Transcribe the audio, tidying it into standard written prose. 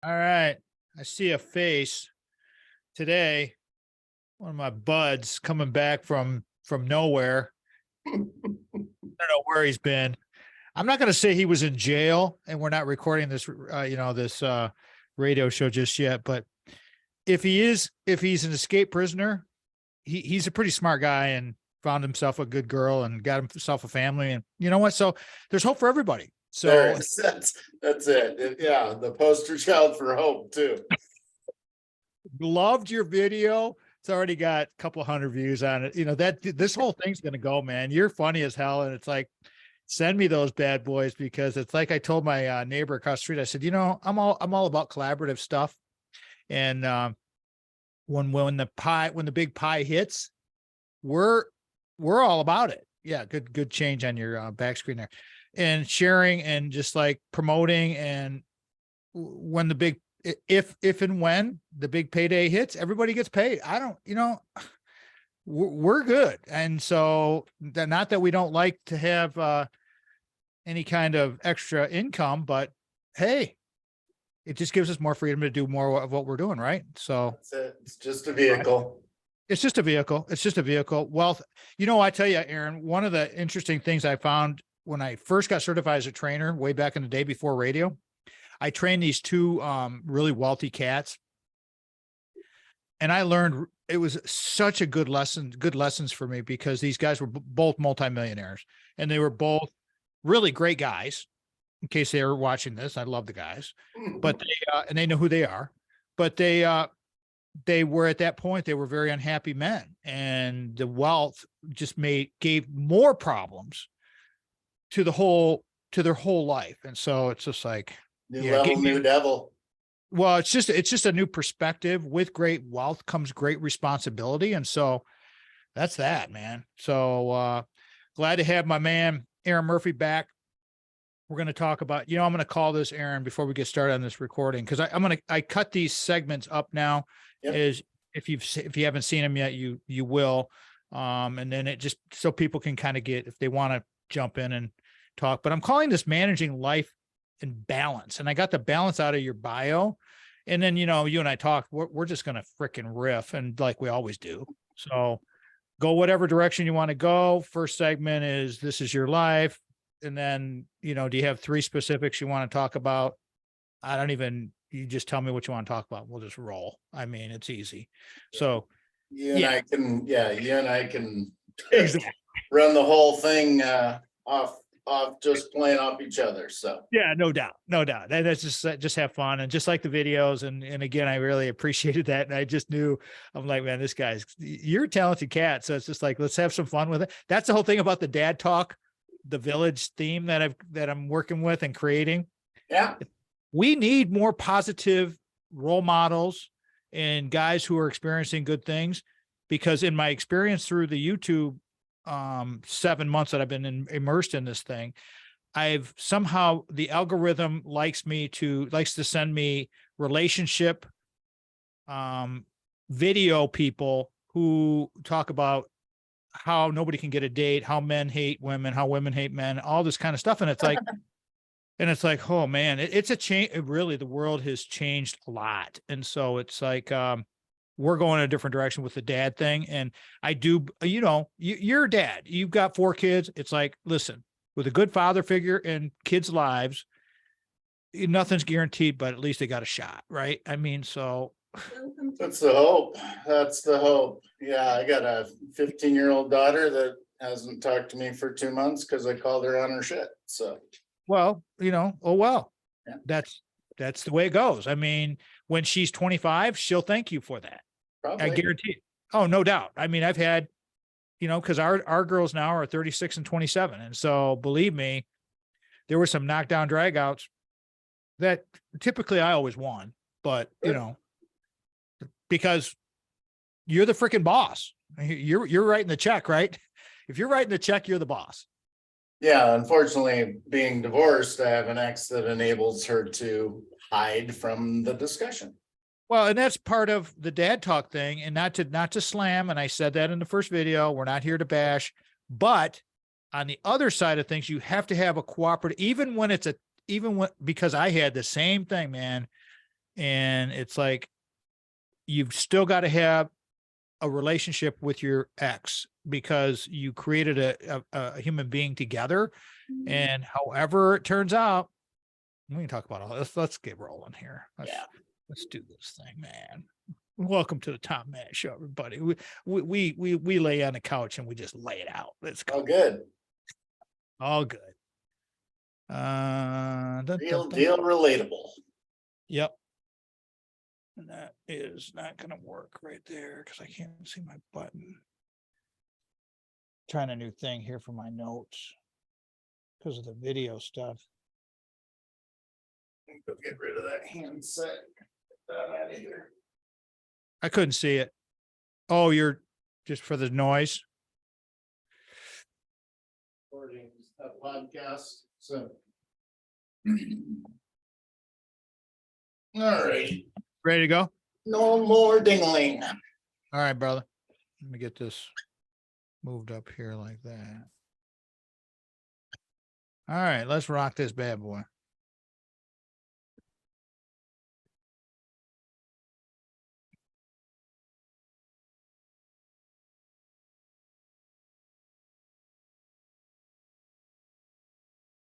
All right. I see a face today. One of my buds coming back from nowhere. I don't know where he's been. I'm not going to say he was in jail, and we're not recording this, this radio show just yet. But if he's an escaped prisoner, he's a pretty smart guy and found himself a good girl and got himself a family. And you know what? So there's hope for everybody. There So is. That's it. Yeah, the poster child for hope too. loved your video. It's already got a couple hundred views on it. You know, that this whole thing's going to go, man. You're funny as hell. And it's like, send me those bad boys, because it's like I told my neighbor across the street, I said, I'm all about collaborative stuff. And when the big pie hits, we're all about it. Yeah. Good change on your back screen there, and sharing and just like promoting. And when if and when the big payday hits, everybody gets paid. We're good. And so not that we don't like to have any kind of extra income, but hey, it just gives us more freedom to do more of what we're doing. Right. So That's it. It's just a vehicle. it's just a vehicle. It's just a vehicle. Well, I tell you, Aaron, one of the interesting things I found when I first got certified as a trainer way back in the day before radio, I trained these two really wealthy cats. And I learned it was such a good lessons for me, because these guys were both multimillionaires, and they were both really great guys. In case they were watching this, I love the guys, but and they know who they are, but they were at that point, they were very unhappy men, and the wealth just gave more problems to their whole life. And so it's just like, New devil. well, it's just a new perspective. With great wealth comes great responsibility. And so that's that, man. So glad to have my man, Aaron Murphy, back. We're going to talk about, I'm going to call this, Aaron, before we get started on this recording, because I cut these segments up now. Yep. Is if you haven't seen them yet, you will. And then it just, so people can kind of get, if they want to jump in and talk, but I'm calling this managing life and balance. And I got the balance out of your bio. And then, you and I talk, we're just going to fricking riff, and like we always do. So go whatever direction you want to go. First segment is, this is your life. And then, do you have 3 specifics you want to talk about? You just tell me what you want to talk about. We'll just roll. I mean, it's easy. So You and I can exactly. run the whole thing off just playing off each other. So Yeah, no doubt. That's just have fun, and just like the videos. And again, I really appreciated that. And I just knew, I'm like, man, you're a talented cat. So it's just like, let's have some fun with it. That's the whole thing about the dad talk, the village theme that I'm working with and creating. yeah, We need more positive role models and guys who are experiencing good things, because in my experience through the YouTube 7 months that I've been immersed in this thing, I've somehow, the algorithm likes to send me relationship video people who talk about how nobody can get a date, how men hate women, how women hate men, all this kind of stuff. And it's like, oh man, it's a change. Really, the world has changed a lot. And so it's like, we're going in a different direction with the dad thing. And I do, you're a dad, you've got 4 kids. It's like, listen, with a good father figure in kids' lives, nothing's guaranteed, but at least they got a shot. Right. I mean, so that's the hope. Yeah, I got a 15-year-old daughter that hasn't talked to me for 2 months because I called her on her shit. So, well, yeah. That's the way it goes. I mean, when she's 25, she'll thank you for that. probably. I guarantee it. Oh, no doubt. I mean, I've had, because our girls now are 36 and 27. And so believe me, there were some knockdown dragouts that typically I always won, but because you're the freaking boss. You're writing the check, right? If you're writing the check, you're the boss. Yeah, unfortunately, being divorced, I have an ex that enables her to hide from the discussion. Well, and that's part of the dad talk thing, and not to slam. And I said that in the first video, we're not here to bash, but on the other side of things, you have to have a cooperative, because I had the same thing, man. And it's like, you've still got to have a relationship with your ex because you created a human being together. And however it turns out, we can talk about all this. Let's get rolling here. Let's do this thing, man. Welcome to the Tom Matt Show, everybody. We lay on the couch and we just lay it out. Let's go. Oh, good. All good. Real deal relatable. Yep. And that is not going to work right there because I can't see my button. Trying a new thing here for my notes because of the video stuff. Go get rid of that handset. Get that out of here. I couldn't see it. Oh, you're just for the noise. Recording a podcast. So. All right. Ready to go? No more dingling. All right, brother. Let me get this moved up here like that. All right, let's rock this bad boy.